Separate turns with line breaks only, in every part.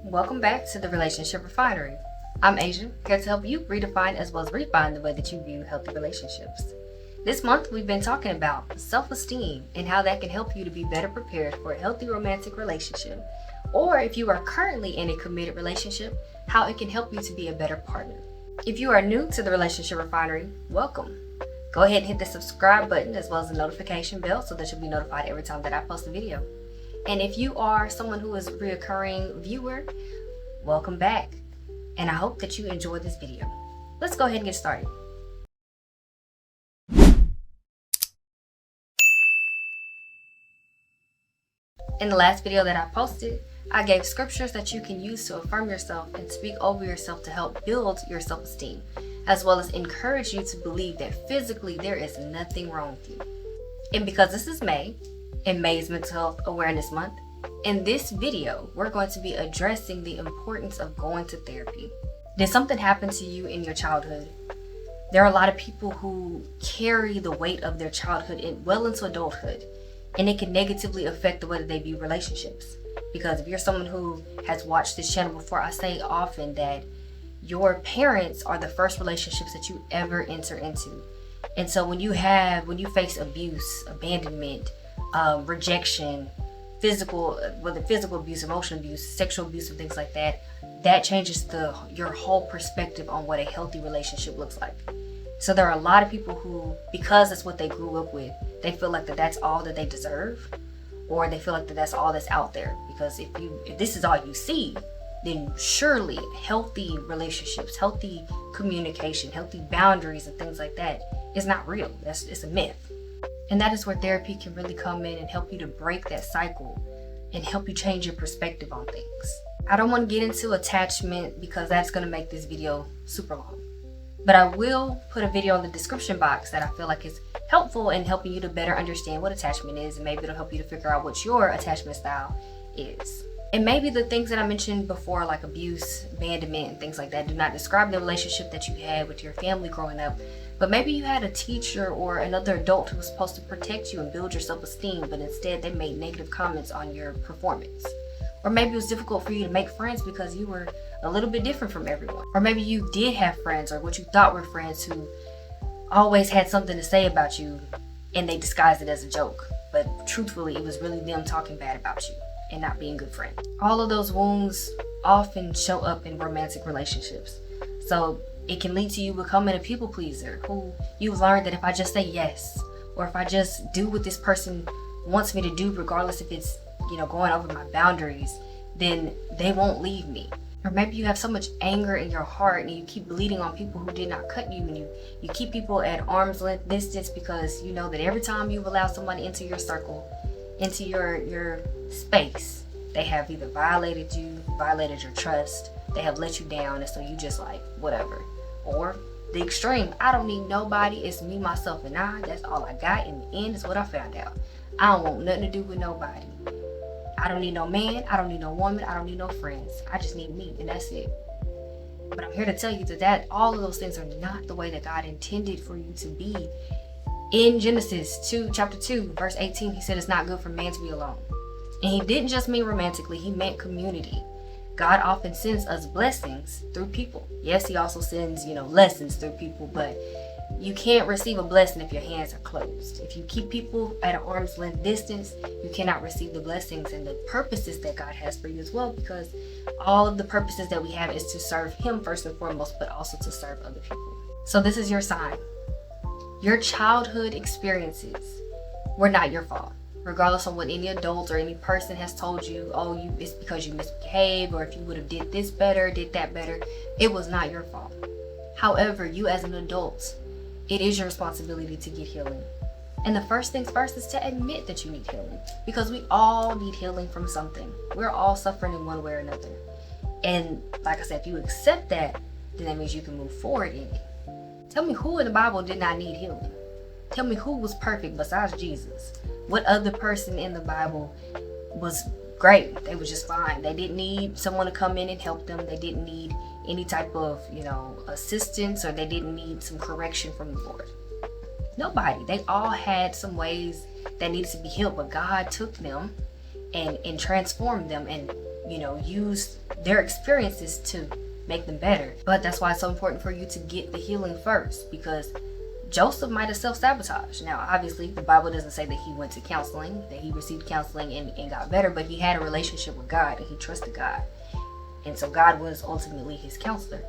Welcome back to the Relationship Refinery. I'm Asia, here to help you redefine as well as refine the way that you view healthy relationships. This month, we've been talking about self-esteem and how that can help you to be better prepared for a healthy romantic relationship, or if you are currently in a committed relationship, how it can help you to be a better partner. If you are new to the Relationship Refinery, welcome. Go ahead and hit the subscribe button as well as the notification bell so that you'll be notified every time that I post a video. And if you are someone who is a reoccurring viewer, welcome back. And I hope that you enjoy this video. Let's go ahead and get started. In the last video that I posted, I gave scriptures that you can use to affirm yourself and speak over yourself to help build your self-esteem, as well as encourage you to believe that physically there is nothing wrong with you. And because this is May, and May is Mental Health Awareness Month, in this video, we're going to be addressing the importance of going to therapy. Did something happen to you in your childhood? There are a lot of people who carry the weight of their childhood well into adulthood, and it can negatively affect the way that they view relationships. Because if you're someone who has watched this channel before, I say often that your parents are the first relationships that you ever enter into. And so when you face abuse, abandonment, rejection, whether physical abuse, emotional abuse, sexual abuse, and things like that, that changes your whole perspective on what a healthy relationship looks like. So there are a lot of people who, because that's what they grew up with, they feel like that's all that they deserve, or they feel like that's all that's out there. Because if this is all you see, then surely healthy relationships, healthy communication, healthy boundaries, and things like that is not real. It's a myth. And that is where therapy can really come in and help you to break that cycle and help you change your perspective on things. I don't want to get into attachment because that's going to make this video super long. But I will put a video in the description box that I feel like is helpful in helping you to better understand what attachment is, and maybe it'll help you to figure out what your attachment style is. And maybe the things that I mentioned before, like abuse, abandonment, and things like that, do not describe the relationship that you had with your family growing up. But maybe you had a teacher or another adult who was supposed to protect you and build your self-esteem, but instead they made negative comments on your performance. Or maybe it was difficult for you to make friends because you were a little bit different from everyone. Or maybe you did have friends, or what you thought were friends, who always had something to say about you and they disguised it as a joke. But truthfully, it was really them talking bad about you and not being good friends. All of those wounds often show up in romantic relationships. So it can lead to you becoming a people pleaser, who you've learned that if I just say yes, or if I just do what this person wants me to do, regardless if it's, going over my boundaries, then they won't leave me. Or maybe you have so much anger in your heart and you keep bleeding on people who did not cut you, and you keep people at arm's length distance because you know that every time you've allowed somebody into your circle, into your space, they have either violated you, violated your trust, they have let you down, and so you just like, whatever. Or the extreme, I don't need nobody, it's me, myself, and I, that's all I got. In the end is what I found out. I don't want nothing to do with nobody. I don't need no man, I don't need no woman, I don't need no friends. I just need me, and that's it. But I'm here to tell you that all of those things are not the way that God intended for you to be. In Genesis chapter 2, verse 18, he said it's not good for man to be alone. And he didn't just mean romantically, he meant community. God often sends us blessings through people. Yes, he also sends, lessons through people, but you can't receive a blessing if your hands are closed. If you keep people at an arm's length distance, you cannot receive the blessings and the purposes that God has for you as well, because all of the purposes that we have is to serve him first and foremost, but also to serve other people. So this is your sign. Your childhood experiences were not your fault. Regardless of what any adult or any person has told you, it's because you misbehaved, or if you would have did this better, did that better, it was not your fault. However, you as an adult, it is your responsibility to get healing. And the first things first is to admit that you need healing, because we all need healing from something. We're all suffering in one way or another. And like I said, if you accept that, then that means you can move forward in it. Tell me who in the Bible did not need healing. Tell me who was perfect besides Jesus. What other person in the Bible was great? They were just fine. They didn't need someone to come in and help them. They didn't need any type of, assistance, or they didn't need some correction from the Lord. Nobody. They all had some ways that needed to be healed, but God took them and transformed them and use their experiences to make them better. But that's why it's so important for you to get the healing first, because Joseph might have self-sabotaged. Now, obviously, the Bible doesn't say that he went to counseling, that he received counseling and got better, but he had a relationship with God and he trusted God. And so God was ultimately his counselor.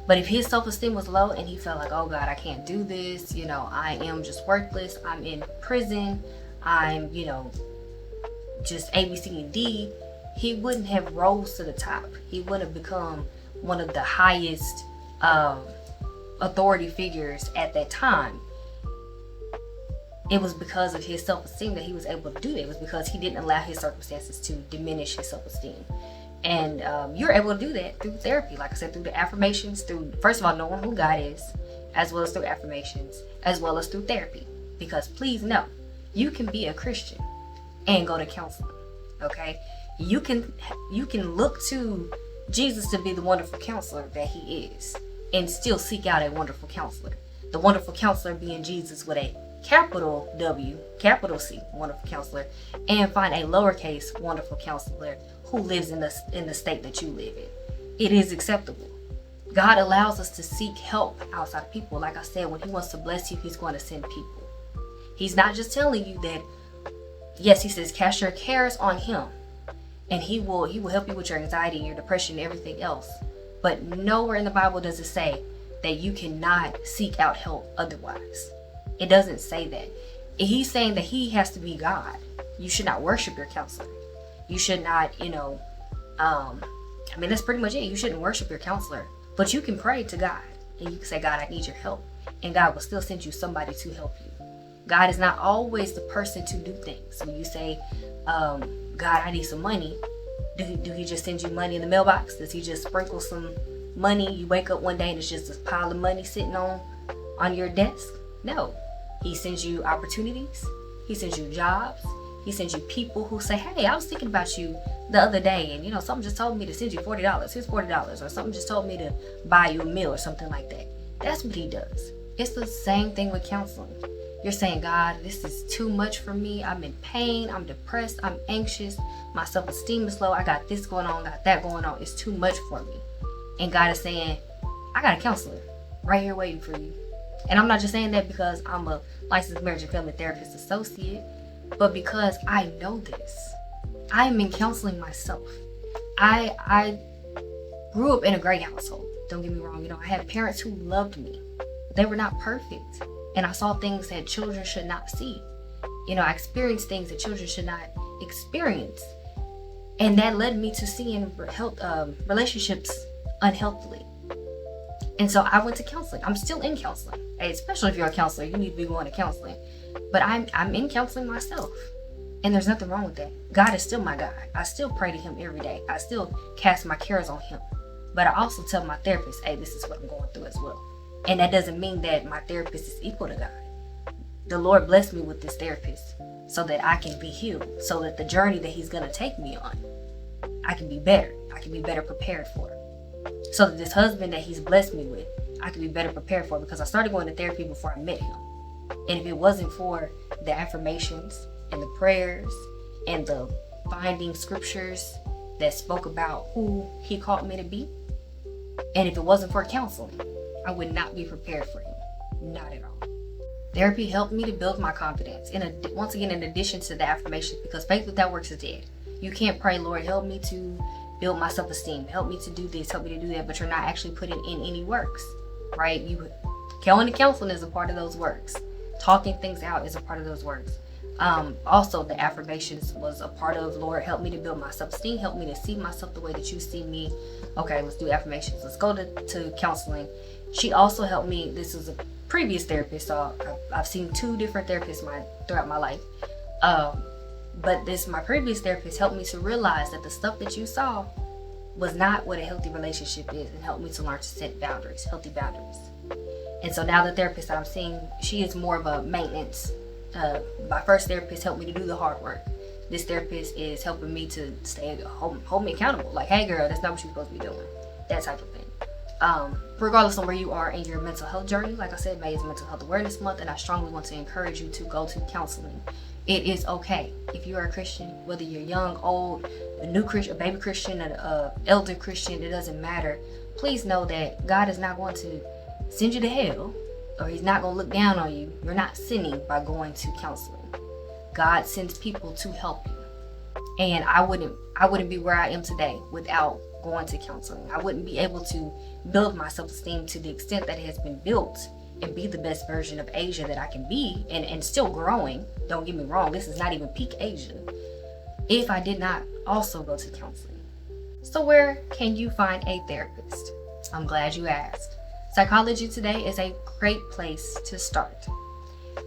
But if his self-esteem was low and he felt like, oh God, I can't do this, I am just worthless, I'm in prison, I'm, just A, B, C, and D, he wouldn't have rose to the top. He wouldn't have become one of the highest authority figures at that time. It was because of his self-esteem that he was able to do that. It was because he didn't allow his circumstances to diminish his self-esteem. And you're able to do that through therapy, like I said, through the affirmations, through, first of all, knowing who God is, as well as through affirmations, as well as through therapy. Because please know, you can be a Christian and go to counseling, okay? You can look to Jesus to be the wonderful counselor that he is, and still seek out a wonderful counselor. The wonderful counselor being Jesus with a capital W, capital C, wonderful counselor, and find a lowercase wonderful counselor who lives in the state that you live in. It is acceptable. God allows us to seek help outside of people. Like I said, when he wants to bless you, he's going to send people. He's not just telling you that, yes, he says, cast your cares on him, and he will help you with your anxiety and your depression and everything else. But nowhere in the Bible does it say that you cannot seek out help otherwise. It doesn't say that. He's saying that he has to be God. You should not worship your counselor. You should not, that's pretty much it. You shouldn't worship your counselor. But you can pray to God and you can say, God, I need your help. And God will still send you somebody to help you. God is not always the person to do things. When you say, God, I need some money, do he just send you money in the mailbox? Does he just sprinkle some money? You wake up one day and it's just a pile of money sitting on your desk? No. He sends you opportunities. He sends you jobs. He sends you people who say, hey, I was thinking about you the other day, and something just told me to send you $40. Here's $40. Or something just told me to buy you a meal or something like that. That's what he does. It's the same thing with counseling. You're saying, God, this is too much for me. I'm in pain. I'm depressed. I'm anxious. My self-esteem is low. I got this going on, got that going on. It's too much for me. And God is saying, I got a counselor right here waiting for you. And I'm not just saying that because I'm a licensed marriage and family therapist associate, but because I know this. I'm in counseling myself. I grew up in a great household. Don't get me wrong. I had parents who loved me. They were not perfect. And I saw things that children should not see. I experienced things that children should not experience. And that led me to seeing relationships unhealthily. And so I went to counseling. I'm still in counseling. Hey, especially if you're a counselor, you need to be going to counseling. But I'm in counseling myself. And there's nothing wrong with that. God is still my God. I still pray to him every day. I still cast my cares on him. But I also tell my therapist, hey, this is what I'm going through as well. And that doesn't mean that my therapist is equal to God. The Lord blessed me with this therapist so that I can be healed, so that the journey that he's going to take me on, I can be better. I can be better prepared for. So that this husband that he's blessed me with, I can be better prepared for, because I started going to therapy before I met him. And if it wasn't for the affirmations and the prayers and the finding scriptures that spoke about who he called me to be, and if it wasn't for counseling, I would not be prepared for him. Not at all. Therapy helped me to build my confidence. Once again, in addition to the affirmations, because faith without works is dead. You can't pray, Lord, help me to build my self-esteem. Help me to do this, help me to do that, but you're not actually putting in any works, right? Going to counseling is a part of those works. Talking things out is a part of those works. Also, the affirmations was a part of, Lord, help me to build my self-esteem. Help me to see myself the way that you see me. Okay, let's do affirmations. Let's go to counseling. She also helped me. This was a previous therapist. So I've seen 2 different therapists throughout my life. But my previous therapist helped me to realize that the stuff that you saw was not what a healthy relationship is, and helped me to learn to set boundaries, healthy boundaries. And so now the therapist that I'm seeing, she is more of a maintenance. My first therapist helped me to do the hard work. This therapist is helping me to hold me accountable. Like, hey girl, that's not what you're supposed to be doing. That type of thing. Regardless of where you are in your mental health journey, like I said, May is Mental Health Awareness Month, and I strongly want to encourage you to go to counseling. It is okay. If you are a Christian, whether you're young, old, a new Christian, a baby Christian, an elder Christian, it doesn't matter. Please know that God is not going to send you to hell, or he's not going to look down on you. You're not sinning by going to counseling. God sends people to help you. And I wouldn't be where I am today without going to counseling. I wouldn't be able to build my self-esteem to the extent that it has been built and be the best version of Asia that I can be, and still growing. Don't get me wrong, this is not even peak Asia, if I did not also go to counseling. So where can you find a therapist? I'm glad you asked. Psychology Today is a great place to start.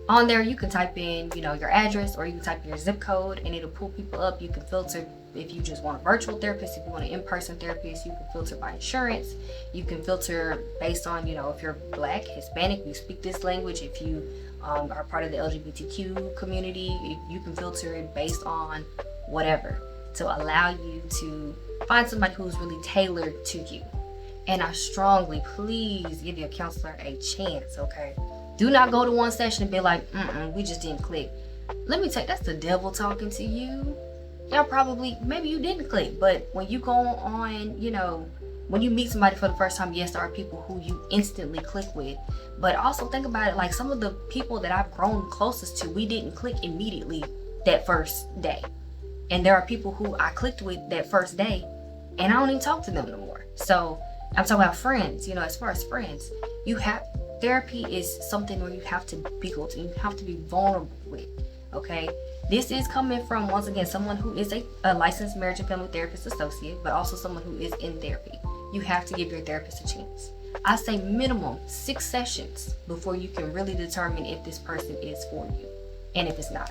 On there, you can type in, your address, or you can type in your zip code, and it'll pull people up. You can filter if you just want a virtual therapist. If you want an in-person therapist, you can filter by insurance. You can filter based on, if you're Black, Hispanic, you speak this language. If you are part of the LGBTQ community, you can filter it based on whatever to allow you to find somebody who's really tailored to you. And I strongly, please give your counselor a chance, okay? Do not go to one session and be like, we just didn't click. Let me tell you, that's the devil talking to you. Maybe you didn't click, but when you go on, when you meet somebody for the first time, yes, there are people who you instantly click with. But also think about it, like some of the people that I've grown closest to, we didn't click immediately that first day. And there are people who I clicked with that first day, and I don't even talk to them no more. So I'm talking about friends, as far as friends, therapy is something where you have to build and you have to be vulnerable with, okay? This is coming from, once again, someone who is a licensed marriage and family therapist associate, but also someone who is in therapy. You have to give your therapist a chance. I say minimum 6 sessions before you can really determine if this person is for you and if it's not.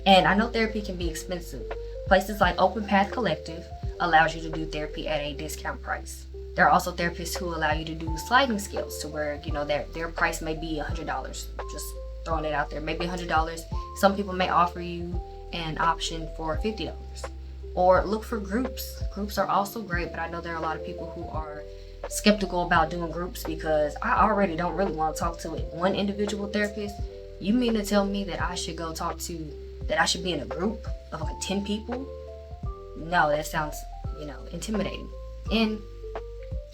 And I know therapy can be expensive. Places like Open Path Collective allows you to do therapy at a discount price. There are also therapists who allow you to do sliding scales to where, their price may be $100. Just throwing it out there, maybe $100. Some people may offer you an option for $50. Or look for groups. Groups are also great, but I know there are a lot of people who are skeptical about doing groups because I already don't really want to talk to one individual therapist. You mean to tell me that I should that I should be in a group of like 10 people? No, that sounds, intimidating. And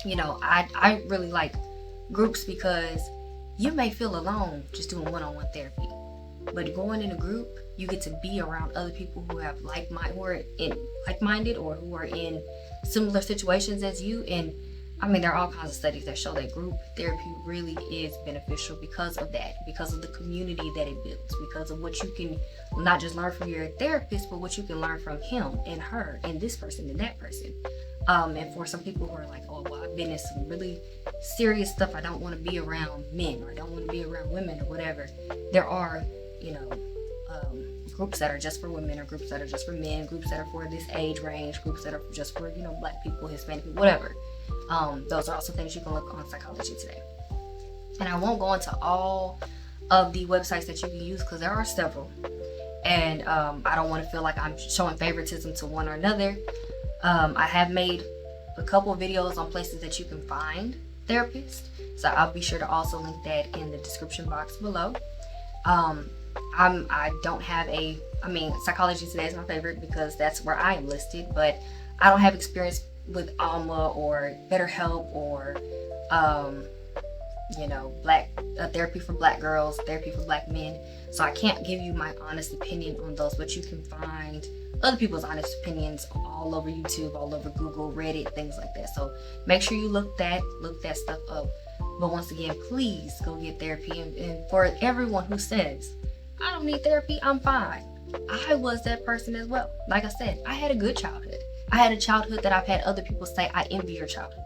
I really like groups because you may feel alone just doing one-on-one therapy, but going in a group, you get to be around other people who have like-minded or who are in similar situations as you. And there are all kinds of studies that show that group therapy really is beneficial because of that, because of the community that it builds, because of what you can not just learn from your therapist, but what you can learn from him and her and this person and that person. And for some people who are like, oh, well, I've been in some really serious stuff. I don't want to be around men, or I don't want to be around women, or whatever. There are, groups that are just for women, or groups that are just for men, groups that are for this age range, groups that are just for, Black people, Hispanic people, whatever. Those are also things you can look on Psychology Today. And I won't go into all of the websites that you can use because there are several. And I don't want to feel like I'm showing favoritism to one or another. I have made a couple of videos on places that you can find therapists, so I'll be sure to also link that in the description box below. I don't have Psychology Today is my favorite because that's where I am listed, but I don't have experience with Alma or BetterHelp or therapy for Black girls, therapy for Black men, so I can't give you my honest opinion on those, but you can find other people's honest opinions all over YouTube, all over Google, Reddit, things like that. So make sure you look that stuff up. But once again, please go get therapy. And for everyone who says, I don't need therapy, I'm fine, I was that person as well. Like I said, I had a good childhood. I had a childhood that I've had other people say, I envy your childhood.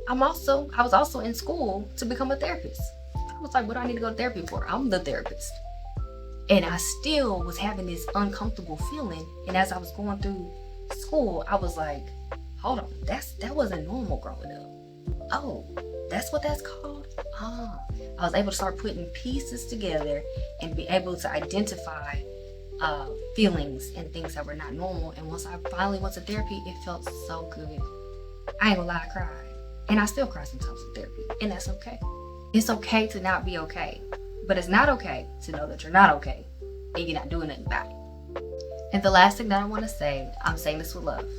I was also in school to become a therapist. I was like, what do I need to go to therapy for? I'm the therapist. And I still was having this uncomfortable feeling. And as I was going through school, I was like, hold on, that wasn't normal growing up. Oh, that's what that's called? I was able to start putting pieces together and be able to identify feelings and things that were not normal. And once I finally went to therapy, it felt so good. I ain't gonna lie, I cried. And I still cry sometimes in therapy. And that's okay. It's okay to not be okay. But it's not okay to know that you're not okay. and you're not doing nothing about it. And the last thing that I want to say, I'm saying this with love.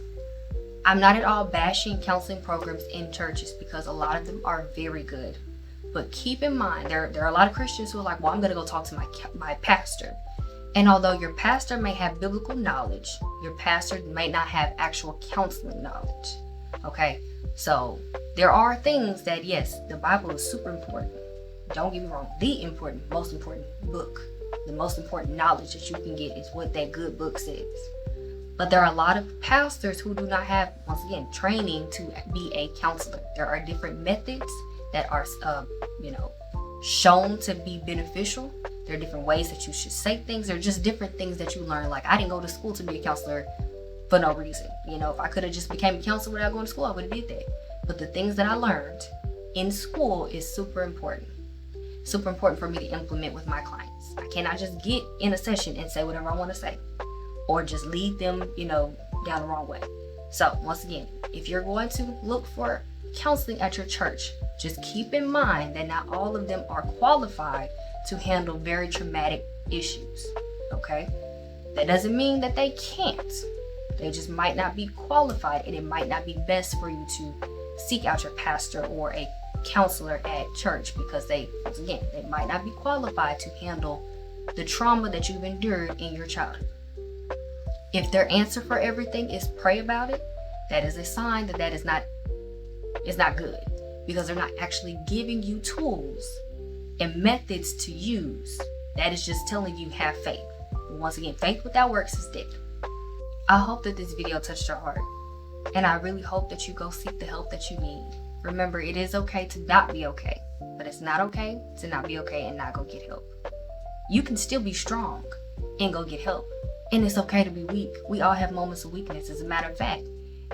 I'm not at all bashing counseling programs in churches because a lot of them are very good. But keep in mind, there are a lot of Christians who are like, well, I'm going to go talk to my pastor. And although your pastor may have biblical knowledge, your pastor may not have actual counseling knowledge. Okay? So there are things that, yes, the Bible is super important. Don't get me wrong. Most important book, the most important knowledge that you can get is what that good book says. But there are a lot of pastors who do not have, once again, training to be a counselor. There are different methods that are, shown to be beneficial. There are different ways that you should say things. There are just different things that you learn. Like, I didn't go to school to be a counselor for no reason. If I could have just became a counselor without going to school, I would have did that. But the things that I learned in school is super important. Super important for me to implement with my clients. I cannot just get in a session and say whatever I want to say, or just lead them, down the wrong way. So once again, if you're going to look for counseling at your church, just keep in mind that not all of them are qualified to handle very traumatic issues. Okay? That doesn't mean that they can't. They just might not be qualified, and it might not be best for you to seek out your pastor or a counselor at church because they might not be qualified to handle the trauma that you've endured in your childhood. If their answer for everything is pray about it, that is a sign that is not good, because they're not actually giving you tools and methods to use. That is just telling you have faith. And once again, faith without works is dead. I hope that this video touched your heart, and I really hope that you go seek the help that you need. Remember, it is okay to not be okay, but it's not okay to not be okay and not go get help. You can still be strong and go get help. And it's okay to be weak. We all have moments of weakness. As a matter of fact,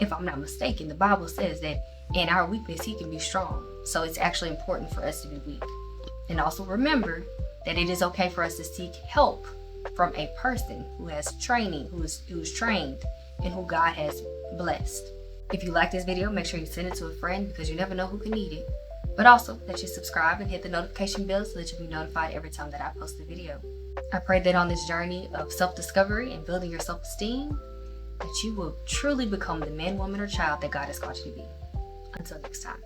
if I'm not mistaken, the Bible says that in our weakness, He can be strong. So it's actually important for us to be weak. And also remember that it is okay for us to seek help from a person who has training, who's trained, and who God has blessed. If you like this video, make sure you send it to a friend, because you never know who can need it. But also that you subscribe and hit the notification bell so that you'll be notified every time that I post a video. I pray that on this journey of self-discovery and building your self-esteem, that you will truly become the man, woman, or child that God has called you to be. Until next time.